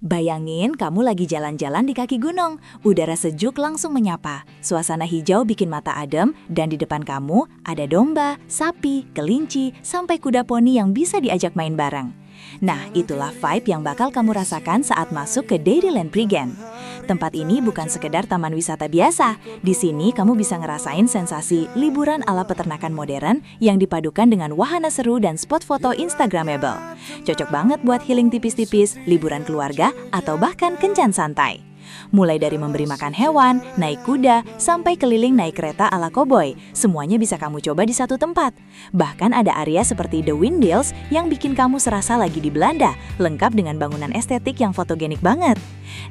Bayangin kamu lagi jalan-jalan di kaki gunung, udara sejuk langsung menyapa, suasana hijau bikin mata adem, dan di depan kamu ada domba, sapi, kelinci, sampai kuda poni yang bisa diajak main bareng. Nah, itulah vibe yang bakal kamu rasakan saat masuk ke Dairyland Prigen. Tempat ini bukan sekedar taman wisata biasa. Di sini kamu bisa ngerasain sensasi liburan ala peternakan modern yang dipadukan dengan wahana seru dan spot foto Instagramable. Cocok banget buat healing tipis-tipis, liburan keluarga, atau bahkan kencan santai. Mulai dari memberi makan hewan, naik kuda, sampai keliling naik kereta ala koboi, semuanya bisa kamu coba di satu tempat. Bahkan ada area seperti The Windmills yang bikin kamu serasa lagi di Belanda, lengkap dengan bangunan estetik yang fotogenik banget.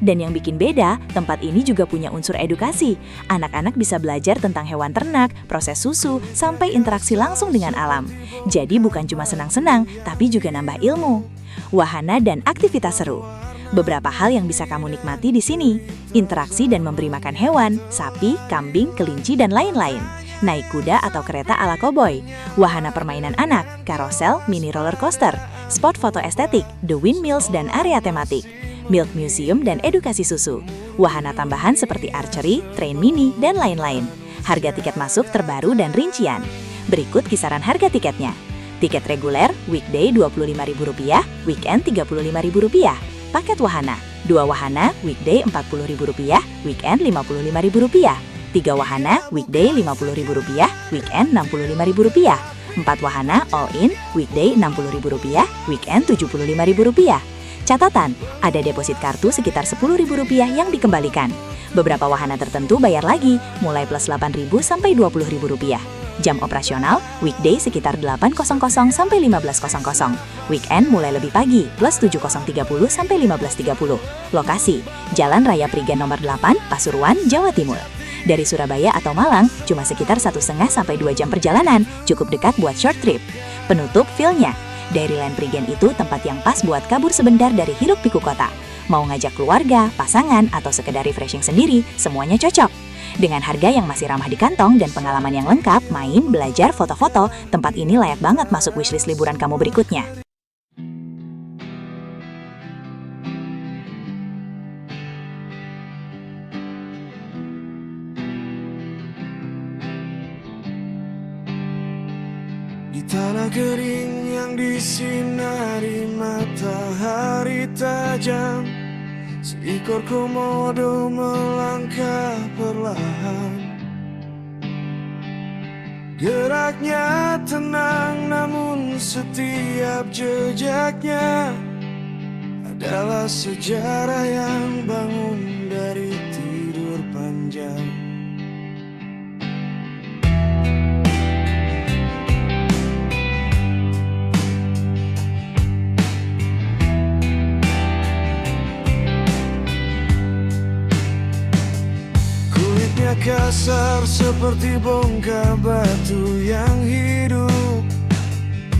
Dan yang bikin beda, tempat ini juga punya unsur edukasi. Anak-anak bisa belajar tentang hewan ternak, proses susu, sampai interaksi langsung dengan alam. Jadi bukan cuma senang-senang, tapi juga nambah ilmu. Wahana dan aktivitas seru. Beberapa hal yang bisa kamu nikmati di sini, interaksi dan memberi makan hewan, sapi, kambing, kelinci, dan lain-lain. Naik kuda atau kereta ala koboi, wahana permainan anak, karosel, mini roller coaster, spot foto estetik, The Windmills dan area tematik, milk museum dan edukasi susu, wahana tambahan seperti archery, train mini, dan lain-lain. Harga tiket masuk terbaru dan rincian. Berikut kisaran harga tiketnya. Tiket reguler, weekday Rp25.000, weekend Rp35.000. Paket wahana, 2 wahana, weekday Rp40.000, weekend Rp55.000. 3 wahana, weekday Rp50.000, weekend Rp65.000. 4 wahana, all in, weekday Rp60.000, weekend Rp75.000. Catatan, ada deposit kartu sekitar Rp10.000 yang dikembalikan. Beberapa wahana tertentu bayar lagi, mulai plus Rp8.000 sampai Rp20.000. Jam operasional, weekday sekitar 8.00 sampai 15.00. Weekend mulai lebih pagi, plus 7.30 sampai 15.30. Lokasi, Jalan Raya Prigen nomor 8, Pasuruan, Jawa Timur. Dari Surabaya atau Malang, cuma sekitar 1,5 sampai 2 jam perjalanan, cukup dekat buat short trip. Penutup feel-nya, Dairyland Prigen itu tempat yang pas buat kabur sebentar dari hiruk-pikuk kota. Mau ngajak keluarga, pasangan, atau sekedar refreshing sendiri, semuanya cocok. Dengan harga yang masih ramah di kantong dan pengalaman yang lengkap, main, belajar, foto-foto, tempat ini layak banget masuk wishlist liburan kamu berikutnya. Di tanah kering yang disinari matahari tajam, seekor komodo melangkah perlahan. Geraknya tenang namun setiap jejaknya adalah sejarah yang bangun dari tidur panjang. Kasar seperti bongkar batu yang hidup,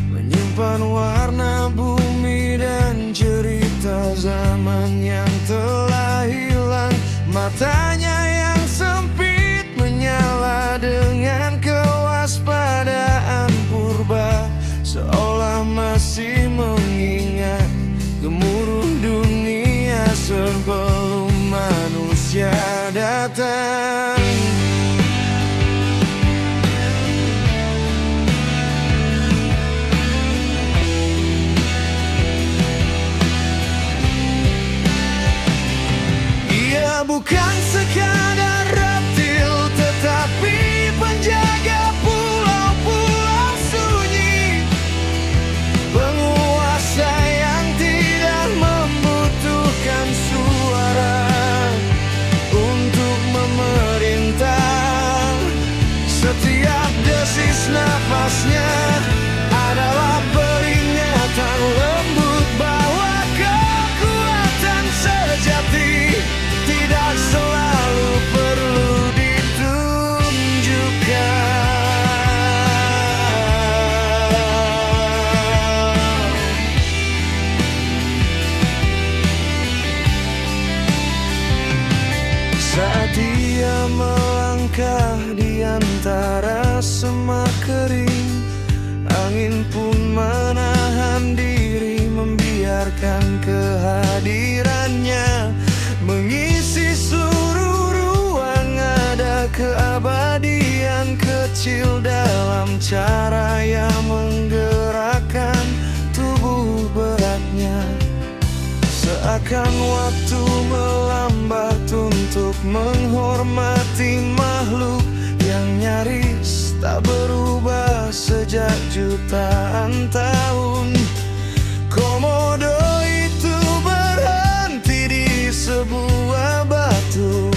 menyimpan warna bumi dan cerita zaman yang telah hilang. Matanya yang sempit menyala dengan kewaspadaan purba, seolah masih mengingat gemuruh dunia sebelum manusia datang. Bukan sekadar reptil, tetapi penjaga pulau-pulau sunyi, penguasa yang tidak membutuhkan suara untuk memerintah. Setiap desis nafasnya adalah peringatan lembut bahwa kekuatan sejati tidak selalu perlu ditunjukkan. Saat dia melangkah di antara semak kering, angin pun menahan diri membiarkan kehadirannya cara yang menggerakkan tubuh beratnya. Seakan waktu melambat untuk menghormati makhluk yang nyaris tak berubah sejak jutaan tahun. Komodo itu berhenti di sebuah batu,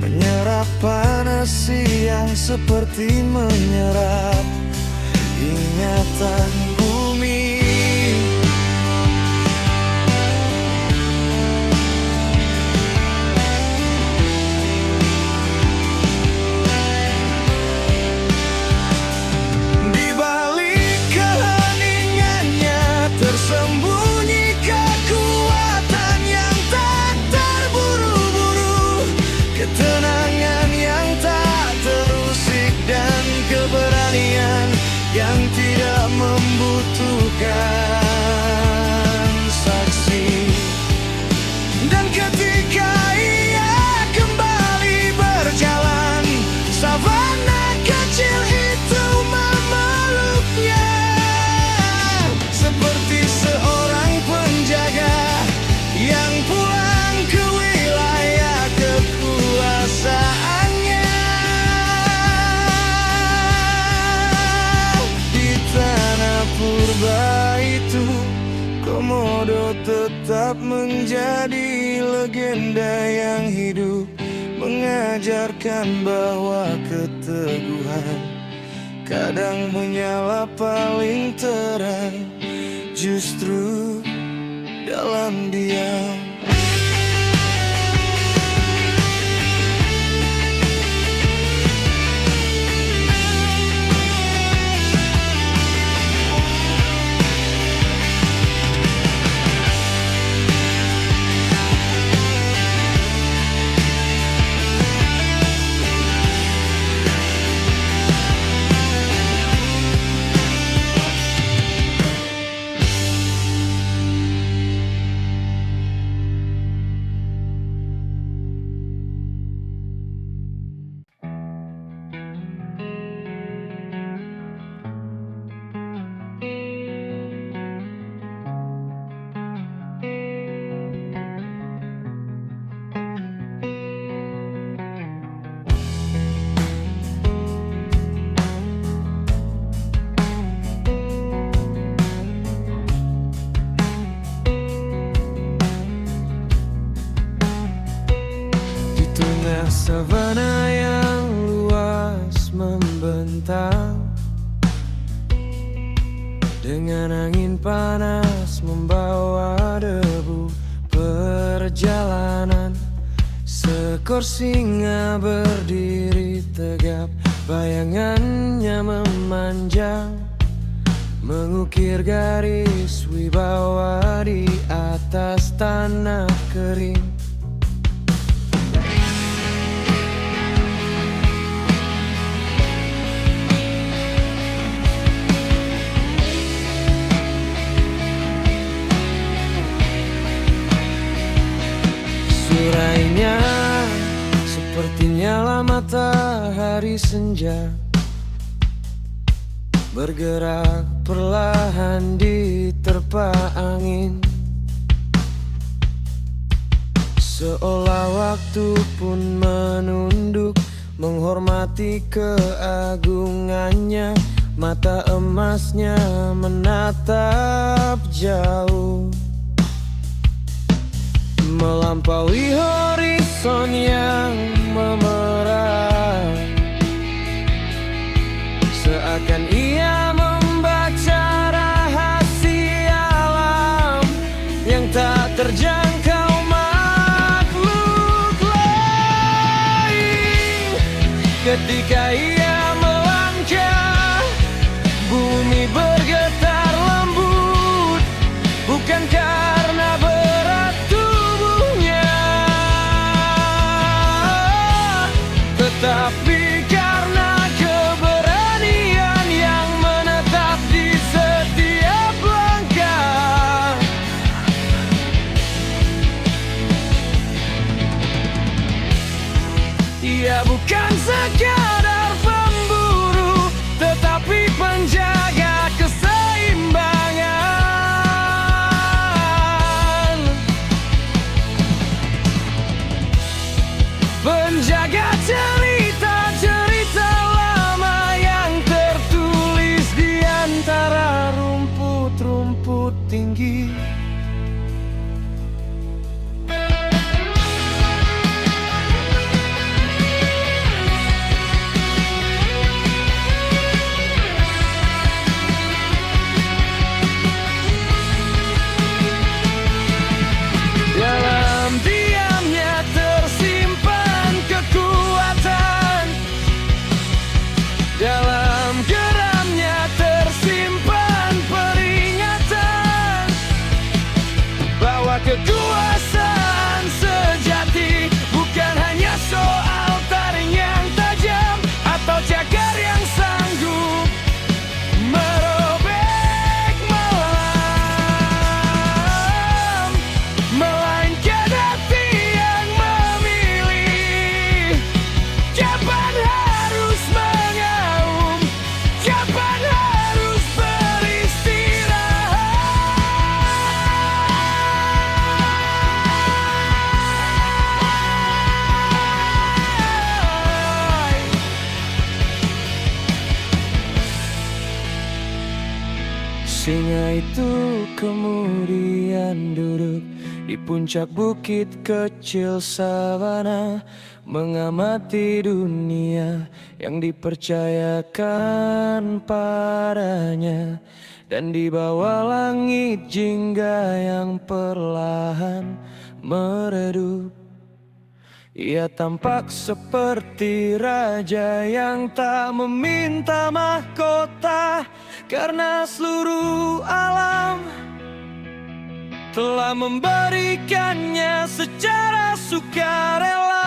menyerap panas siang seperti menyerap ingatan bumi. Di balik keheningannya tersembunyi kekuatan yang tak terburu-buru, ketenangan yang tak terusik, dan keberanian yang tidak membutuhkan saksi. Dan ketika ia kembali berjalan, savana kecil itu memeluknya seperti seorang penjaga yang pulang ke wilayah kekuasaannya. Di tanah purba itu, Komodo tetap menjadi legenda yang hidup, mengajarkan bahwa keteguhan kadang menyala paling terang justru dalam diam. Savana yang luas membentang, dengan angin panas membawa debu perjalanan. Seekor singa berdiri tegap, bayangannya memanjang, mengukir garis wibawa di atas tanah kering. Surainya seperti nyala matahari senja, bergerak perlahan di terpa angin, seolah waktu pun menunduk menghormati keagungannya. Mata emasnya menatap jauh, melampaui horizon yang memerah, seakan ia membaca rahasia alam yang tak terjangkau makhluk lain. Ketika ia melangkah, bumi bergetar lembut, bukan karena berat tubuhnya, tetapi karena keberanian yang menetap di setiap langkah. Ia bukan sekadar pemburu, tetapi itu kemudian duduk di puncak bukit kecil savana, mengamati dunia yang dipercayakan padanya. Dan di bawah langit jingga yang perlahan meredup, ia tampak seperti raja yang tak meminta mahkota, karena seluruh alam telah memberikannya secara sukarela.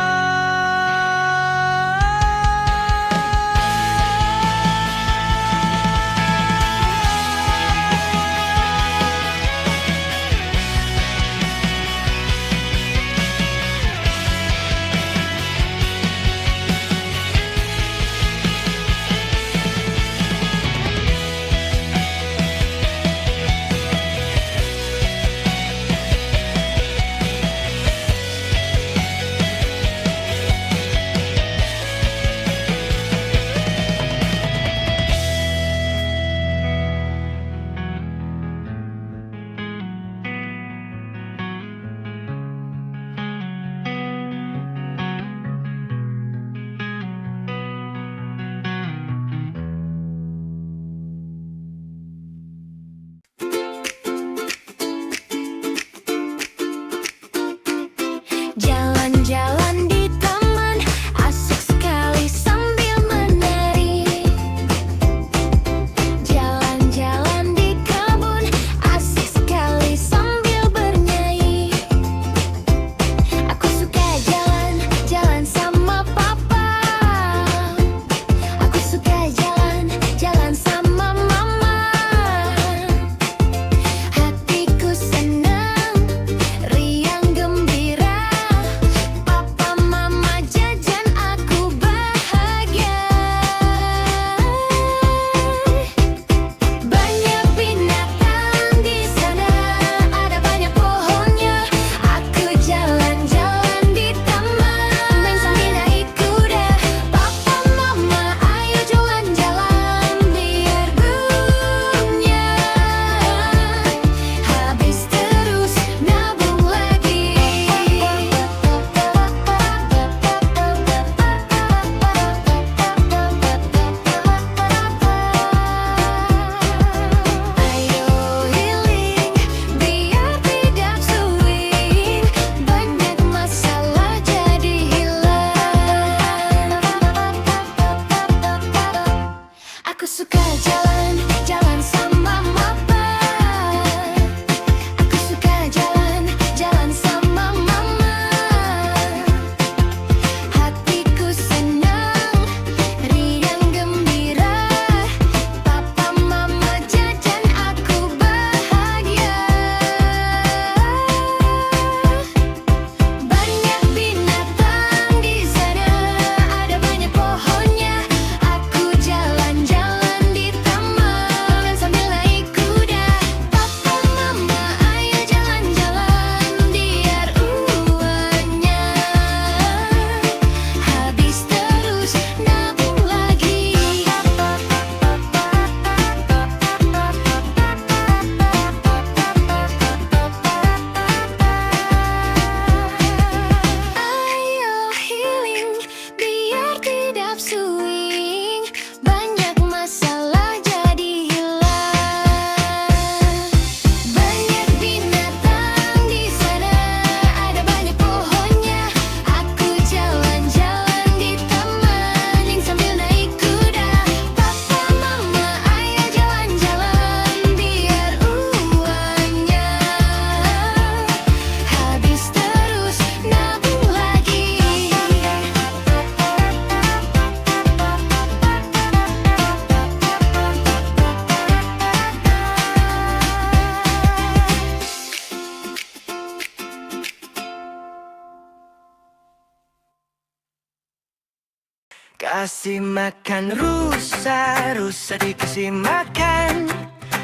Jalan-jalan di taman, asik sekali sambil menari. Jalan-jalan di kebun, asik sekali sambil bernyanyi. Aku suka jalan-jalan sama papa. Aku suka jalan-jalan sama mama. Hatiku senang, riang gembira. Papa mama jajan, aku bahagia. Banyak binatang di sana, ada banyak pohonnya. Aku jalan-jalan di taman, main sambil naik kuda. Papa mama ayo jalan-jalan biar dunia habis terus nabung lagi. Ayo healing biar tidak swing, banyak masalah jadi hilang. Aku suka jalan-jalan sama mama. Aku suka jalan-jalan sama mama. Hatiku senang, riang gembira. Papa mama jajan, aku bahagia. Banyak binatang di sana, ada banyak pohonnya. Aku jalan-jalan di taman sambil naik kuda. Papa mama ayo jalan-jalan biar uangnya habis terus nabung lagi. Ayo healing biar tidak swing, banyak masalah jadi hilang. Banyak binatang di sana, ada banyak pohonnya. Aku jalan-jalan di taman sambil naik kuda. Papa mama ayo jalan-jalan biar uangnya habis terus nabung lagi. Kasih makan rusa, rusa dikasih makan.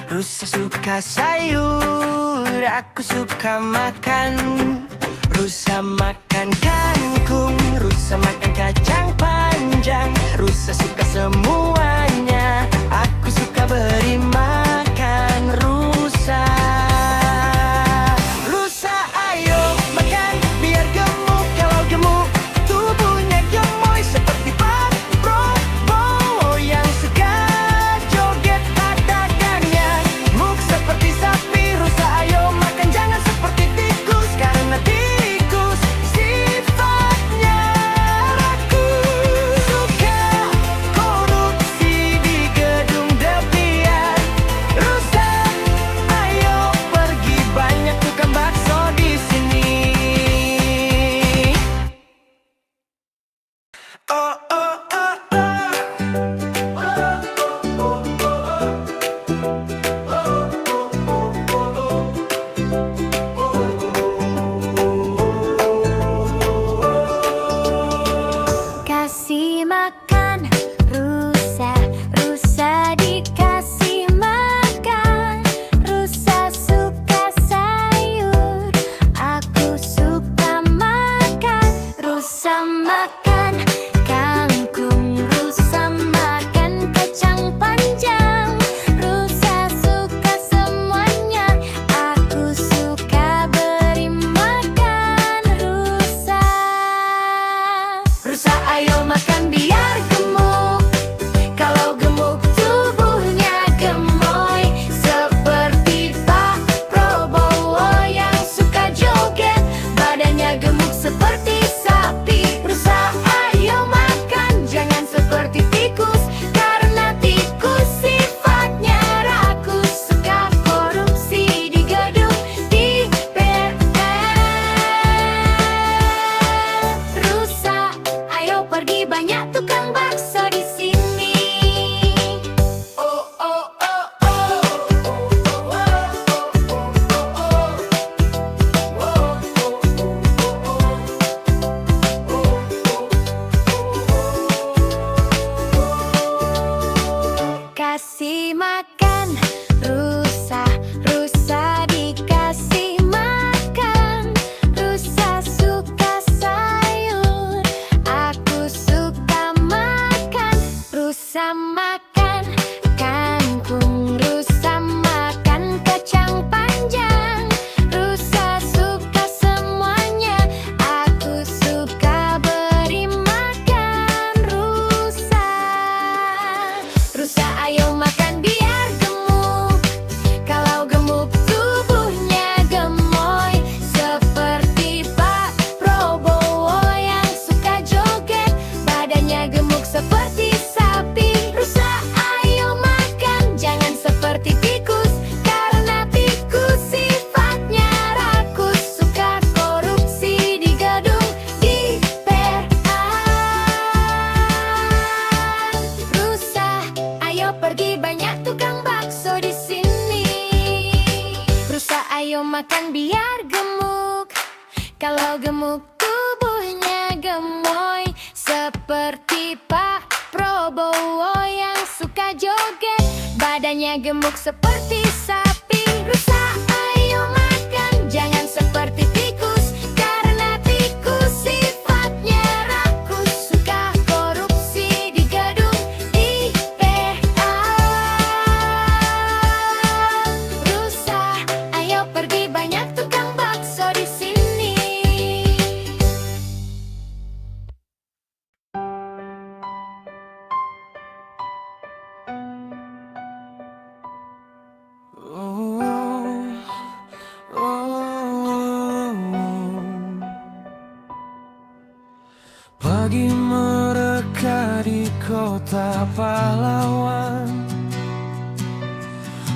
Rusa suka sayur, aku suka makan. Rusa makan kangkung, rusa makan kacang panjang. Rusa suka semuanya, aku suka beri makan rusa. seperti sapi. Rusa ayo makan, jangan seperti tikus, karena tikus sifatnya rakus, suka korupsi di gedung DPR. Rusa ayo pergi, banyak tukang bakso di sini. Oh oh oh oh. Kasih makan rusa, rusa dikasih makan. Rusa suka sayur, aku suka makan. Rusa makan kangkung, rusa makan kacang panjang. Rusa suka semuanya, aku suka beri makan rusa. Rusa ayo makan biar gemuk, kalau gemuk tubuhnya gemoy, seperti Pak Prabowo yang suka joget, badannya gemuk seperti sapi. Rusa ayo makan, jangan seperti tikus, karena tikus sifatnya rakus, suka korupsi di gedung DPR. Rusa ayo pergi, banyak tukang bakso di sini. Rusa ayo makan biar gemuk, kalau gemuk tubuhnya gemoy, seperti Pak Prabowo yang suka joget, badannya gemuk seperti sapi. Rusa ayo makan, jangan seperti tikus, karena tikus sifatnya rakus, suka korupsi di gedung DPR. Rusa ayo pergi, banyak tukang bakso di sini. Pagi mereka di kota pahlawan,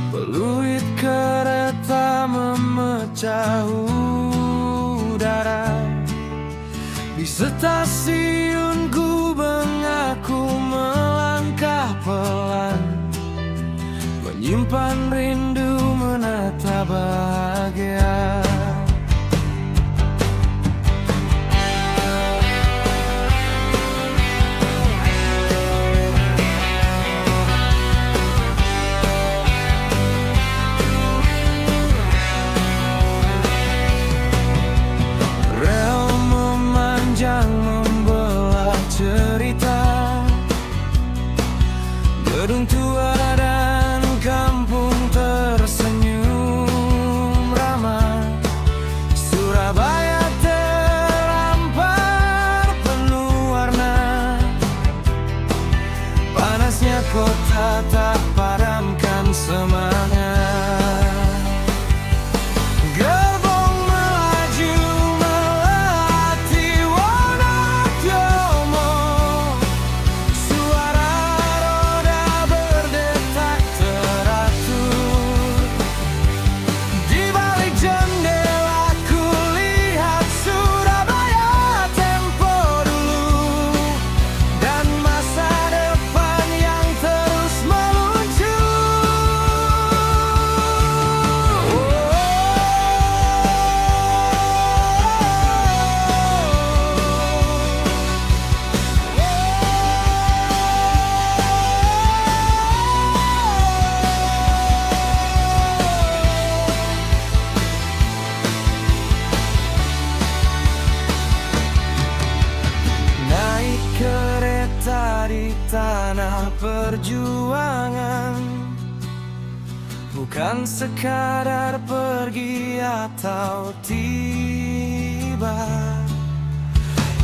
peluit kereta memecah udara. Di stasiun Gubeng aku melangkah pelan, menyimpan rindu menata bahagia. Rel memanjang membelah cerita, gedung tua dan kampung tersenyum ramah. Surabaya terhampar penuh warna, panasnya kota tak padamkan semangat. Gerbong melaju melati Wonokromo, suara roda berdetak teratur. Di balik jendela ku lihat Surabaya tempo dulu, dan masa depan yang terus meluncur. Naik kereta di tanah perjuangan, bukan sekadar pergi atau tiba.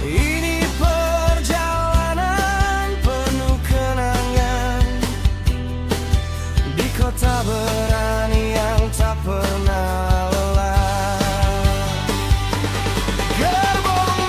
Ini perjalanan penuh kenangan di kota berani yang tak pernah lelah. Gerbong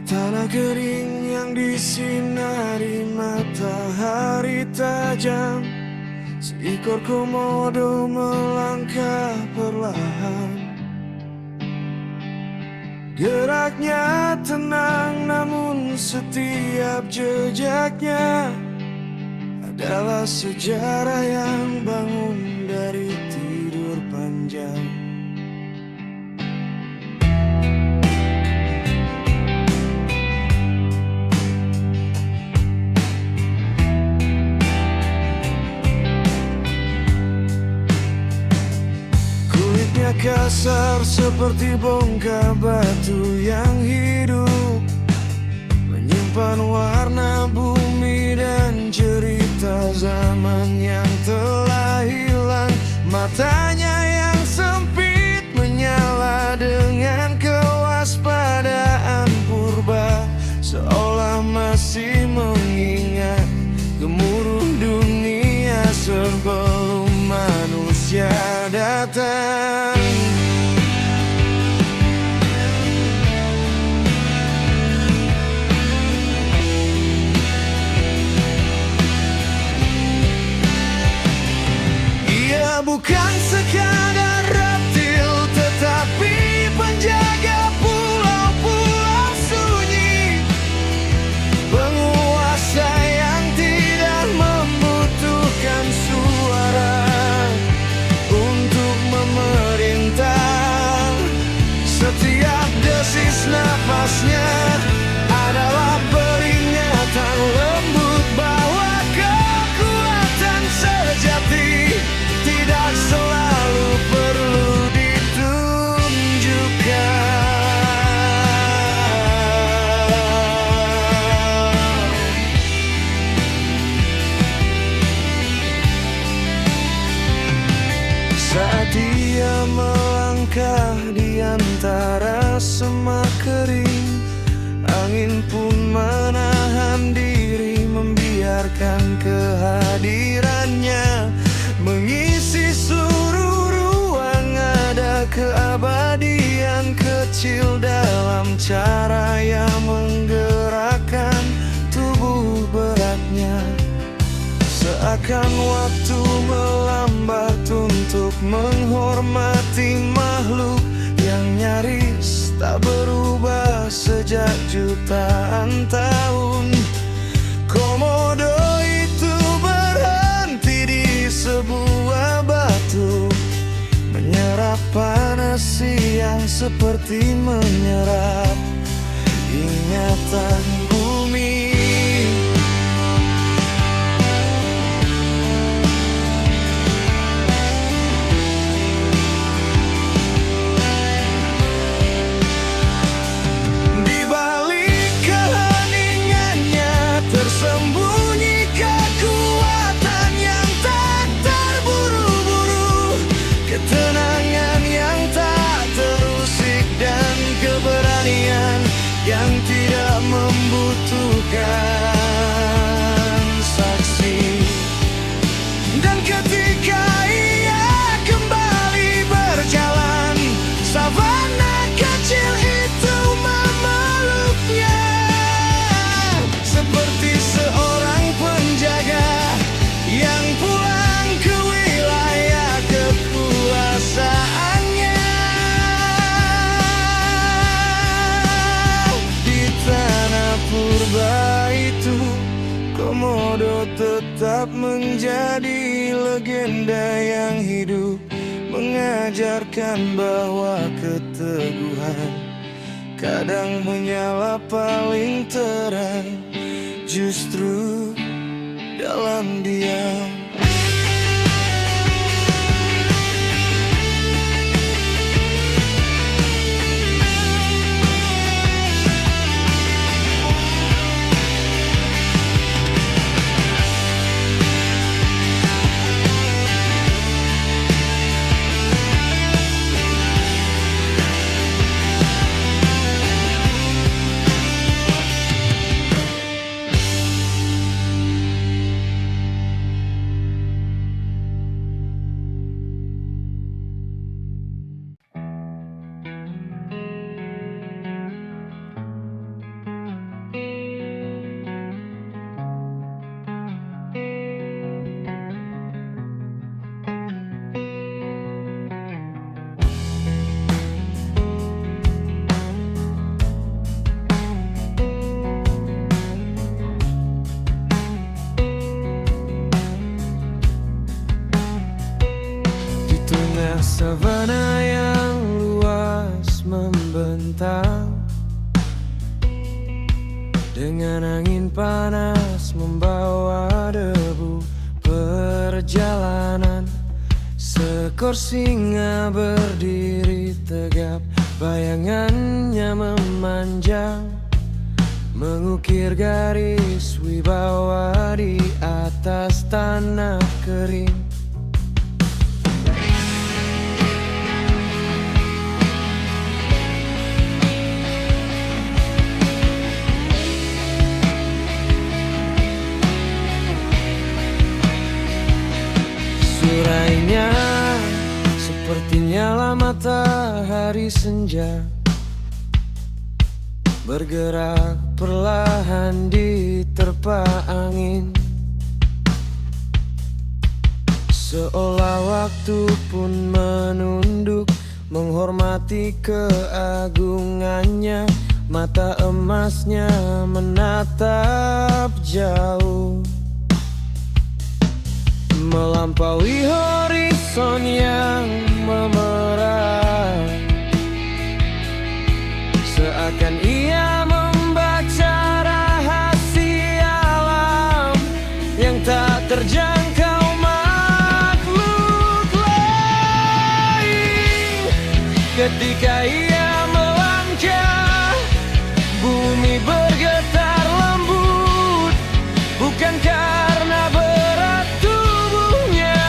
Tanah kering yang disinari matahari tajam. Seekor komodo melangkah perlahan. Geraknya tenang namun setiap jejaknya adalah sejarah yang bangun dari tidur panjang. Kulitnya kasar seperti bongkar batu yang hidup, menyimpan warna bumi dan cerita zaman yang telah hilang. Matanya yang sempit menyala dengan kewaspadaan purba, seolah masih mengingat gemuruh dunia sebelum manusia datang. Bukan sekadar reptil, tetapi penjaga pulau-pulau sunyi, penguasa yang tidak membutuhkan suara untuk memerintah. Setiap desis nafasnya adalah peringatan lembut bahwa kekuatan sejati tidak selalu perlu ditunjukkan. Saat dia melangkah di antara semak kering, angin pun menahan diri, membiarkan kehadirannya mengisi seluruh ruang. Ada keabadian kecil dalam cara yang menggerakkan tubuh beratnya. Seakan waktu melambat untuk menghormati makhluk yang nyaris tak berubah sejak jutaan tahun. Komodo itu berhenti di sebuah batu, menyerap panas siang seperti menyerap ingatan bumi. Di balik keheningannya tersembunyi kekuatan yang tak terburu-buru, ketenangan yang tak terusik, dan keberanian yang tidak membutuhkan saksi. Dan ketika ia kembali berjalan, savana kecil itu memeluknya seperti seorang penjaga yang pulang ke wilayah kekuasaannya. Di tanah purba itu, komodo tetap menjadi legenda yang hidup, mengajarkan bahwa keteguhan kadang menyala paling terang justru dalam diam. Savana yang luas membentang, dengan angin panas membawa debu. Perjalanan seekor singa berdiri tegap, bayangannya memanjang, mengukir garis wibawa di atas tanah kering. Surainya seperti nyala matahari senja, bergerak perlahan diterpa angin, seolah waktu pun menunduk menghormati keagungannya. Mata emasnya menatap jauh, melampaui horizon yang memerah, seakan ia membaca rahasia alam yang tak terjangkau makhluk lain. Ketika ia melangkah, bumi bergetar lembut, bukan karena berat tubuhnya,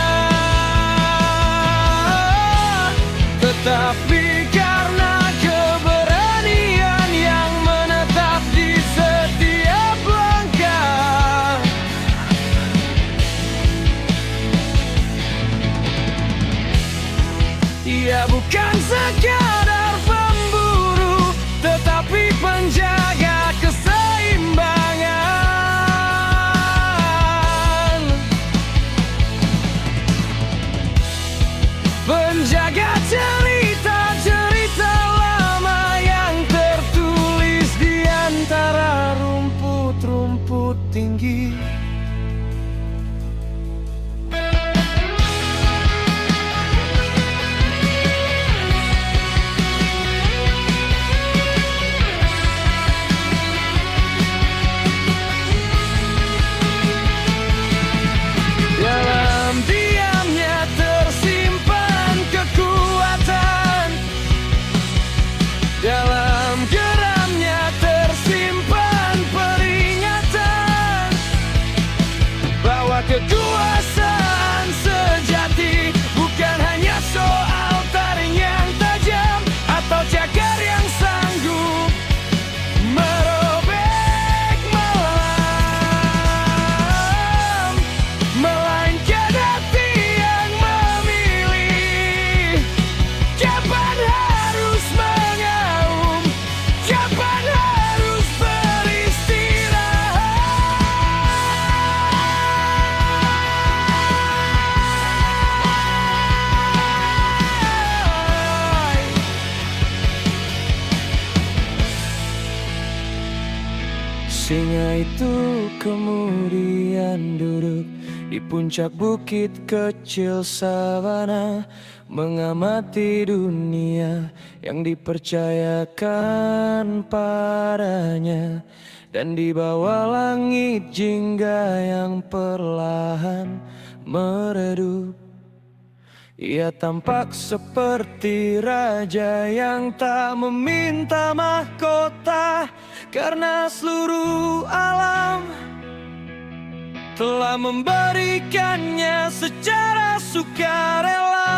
tetapi karena keberanian yang menetap di setiap langkah. Ia bukan sekadar pemburu, tetapi penjaga keseimbangan, penjaga cerita-cerita lama yang tertulis di antara rumput-rumput tinggi. Dalam diamnya tersimpan kekuatan, dalam geramnya tersimpan peringatan, bahwa kekuasaan sejati bukan hanya soal taring yang tajam atau cakar yang sanggup merobek malam, melainkan hati yang memilih kapan harus mengaum, kapan harus beristirahat. Singa itu kemudian duduk di puncak bukit kecil savana, mengamati dunia yang dipercayakan padanya. Dan di bawah langit jingga yang perlahan meredup, ia tampak seperti raja yang tak meminta mahkota, karena seluruh alam telah memberikannya secara sukarela.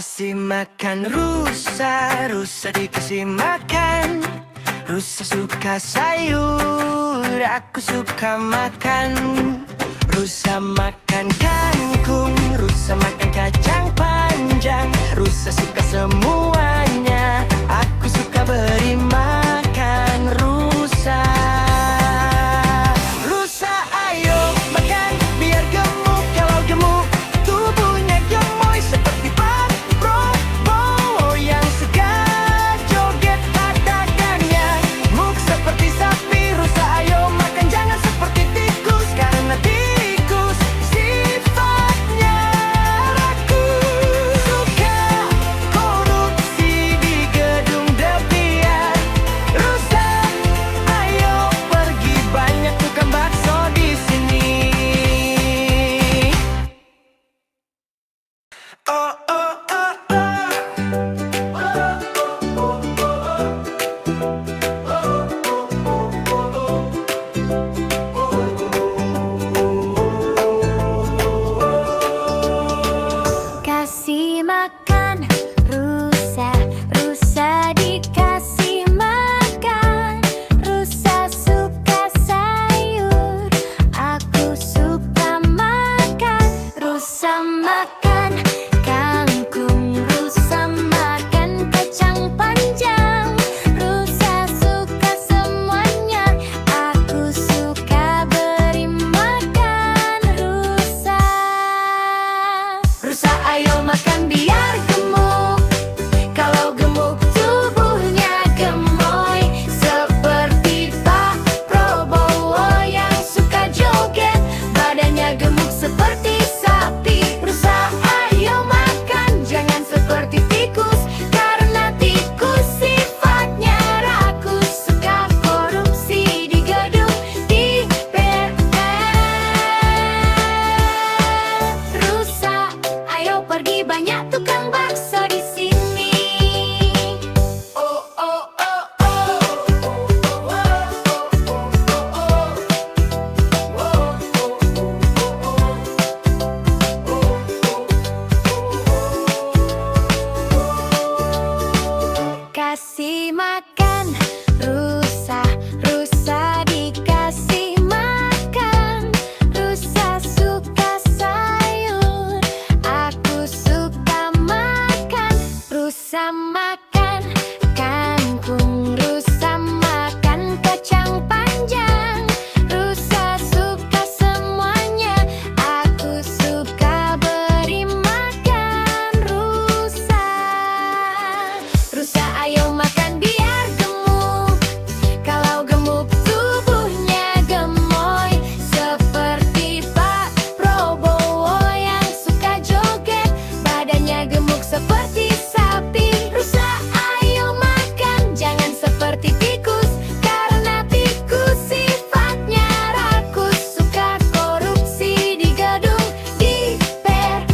kasih makan rusa, rusa dikasih makan. Rusa suka sayur, aku suka makan. Rusa makan kangkung, rusa makan kacang panjang. Rusa suka semuanya, aku suka beri makan rusa. Rusa ayo makan biar gemuk, kalau gemuk tubuhnya gemoy seperti Pak Prabowo yang suka joget padakannya. Muk seperti sapi, rusa ayo makan jangan seperti tikus, karena tikus sifatnya rakus. Suka korupsi di gedung depian. Rusa ayo pergi, banyak tukang bakso di sini. Oh oh oh Kasih makan rusa, rusa dikasih makan. Rusa suka sayur, aku suka makan. Rusa makan kangkung, rusa makan kacang panjang. Rusa suka semuanya, aku suka beri makan rusa. Rusa ayo makan biar gemuk, kalau gemuk tubuhnya gemoy seperti Pak Prabowo yang suka joget, badannya gemuk seperti sapi. Rusa ayo makan jangan seperti tikus, karena tikus sifatnya rakus, suka korupsi di gedung DPR. Rusa ayo pergi, banyak tukang bakso di sini. Oh oh oh Kasih makan rusa, rusa dikasih makan. Rusa suka sayur, aku suka makan. Rusa makan kangkung, rusa makan kacang panjang. Rusa suka semuanya, aku suka beri makan rusa. Rusa ayo makan biar gemuk, kalau gemuk tubuhnya gemoy seperti Pak Prabowo yang suka joget, badannya gemuk seperti sapi. Rusa ayo makan jangan seperti tikus, karena tikus sifatnya rakus, suka korupsi di gedung DPR.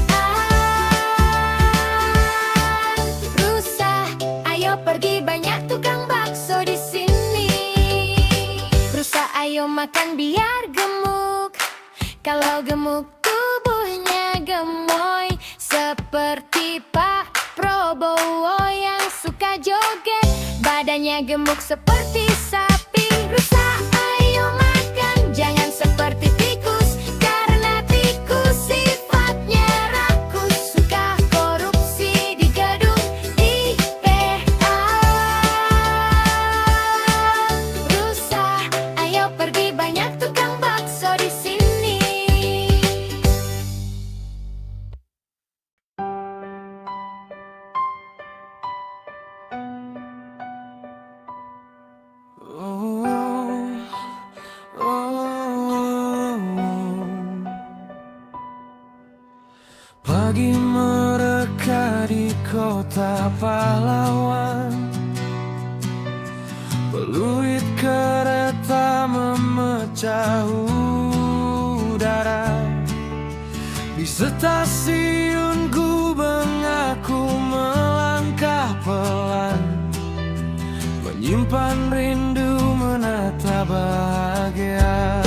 Rusa ayo pergi, banyak tukang bakso di sini. Rusa ayo makan biar gemuk, kalau gemuk tubuhnya gemoy seperti Pak Prabowo yang suka joget, badannya gemuk seperti sapi. Rusa ayo makan jangan seperti tikus, karena tikus sifatnya rakus, suka korupsi di gedung DPR. Rusa ayo pergi, banyak tukang bakso di sini. Pagi mereka di kota pahlawan, peluit kereta memecah udara. Di stasiun Gubeng aku melangkah pelan, menyimpan rindu menata bahagia.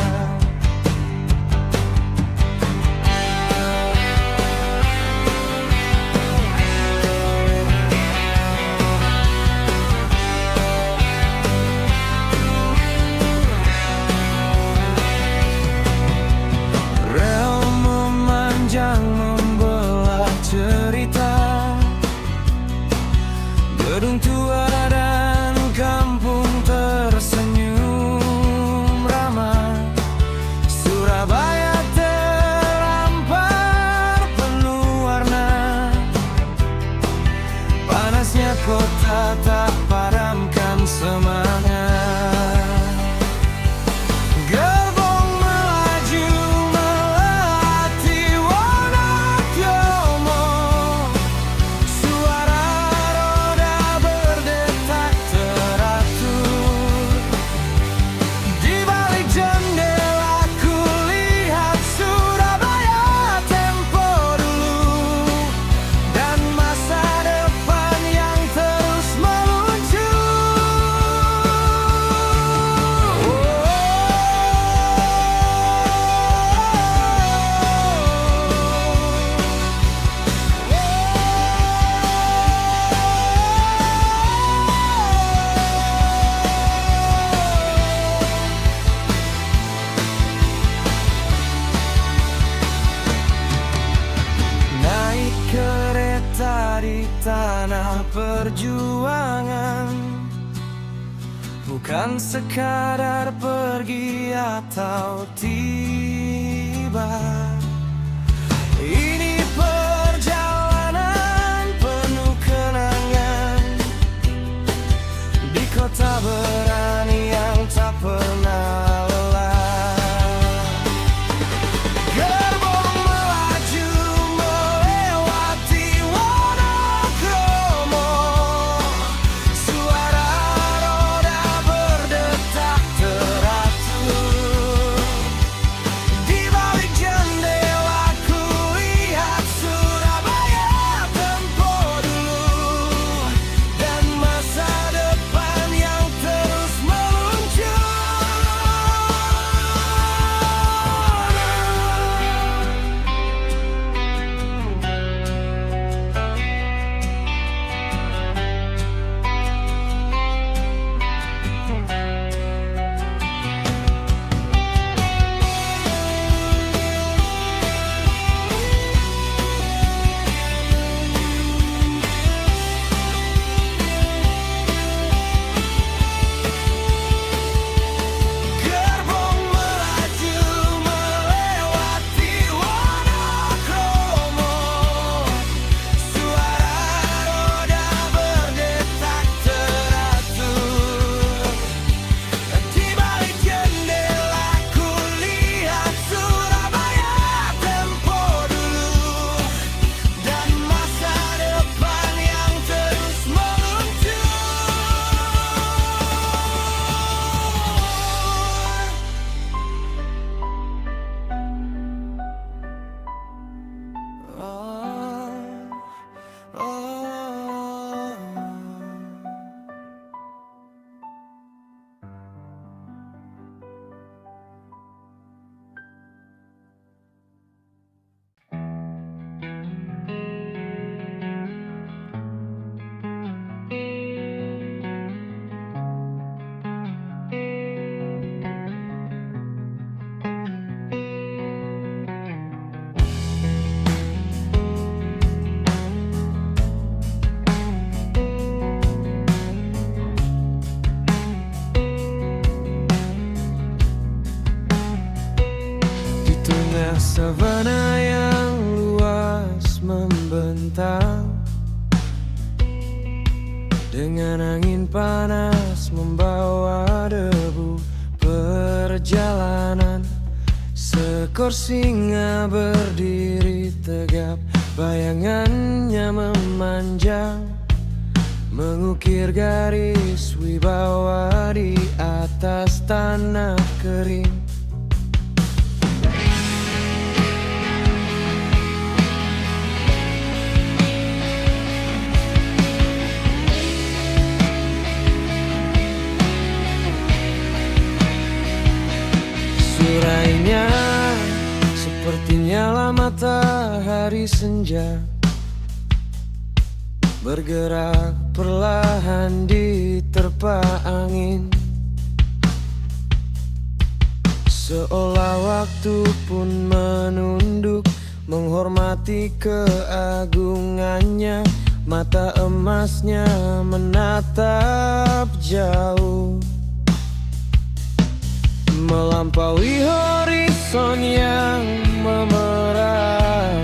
perjuangan, bukan sekadar pergi atau tiba. Ini perjalanan penuh kenangan di kota berani yang tak pernah lelah. Gerbong melaju melewati Wonokromo, suara roda berdetak teratur. Di balik jendela ku lihat Surabaya tempo dulu dan masa depan yang terus meluncur. Gerbong melaju melewati Wonokromo, suara roda berdetak teratur. Di balik jendela ku lihat Surabaya tempo dulu dan masa depan yang terus meluncur. Oh, oh. Di tengah savana yang luas membentang, dengan angin panas membawa debu perjalanan, seekor singa berdiri tegap, bayangannya memanjang, mengukir garis wibawa di atas tanah kering. Surainya seperti nyala matahari senja, bergerak perlahan diterpa angin, seolah waktu pun menunduk menghormati keagungannya. Mata emasnya menatap jauh, melampaui horizon yang memerah,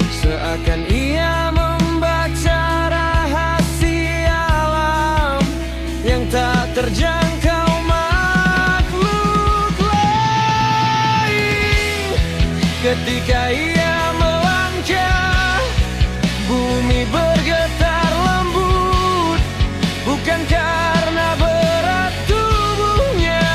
seakan ia membaca rahasia alam yang tak terjangkau makhluk lain. Ketika ia melangkah, bumi bergetar lembut, bukan karena berat tubuhnya,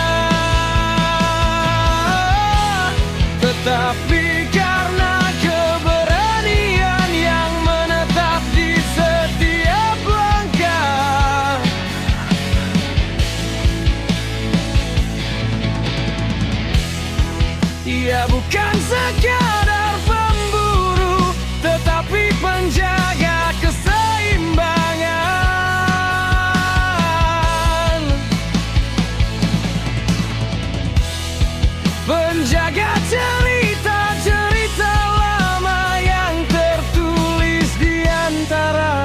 tetapi karena keberanian yang menetap di setiap langkah. Ia bukan sekadar pemburu, tetapi penjaga keseimbangan, penjaga cerita-cerita lama yang tertulis di antara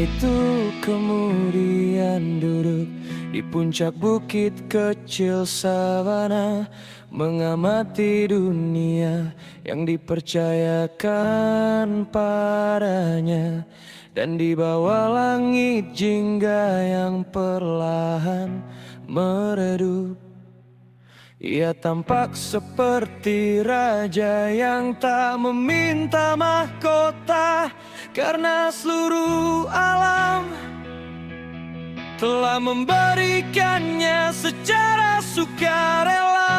itu kemudian duduk di puncak bukit kecil sabana, mengamati dunia yang dipercayakan padanya. Dan di bawah langit jingga yang perlahan meredup, ia tampak seperti raja yang tak meminta mahkota, karena seluruh alam telah memberikannya secara sukarela.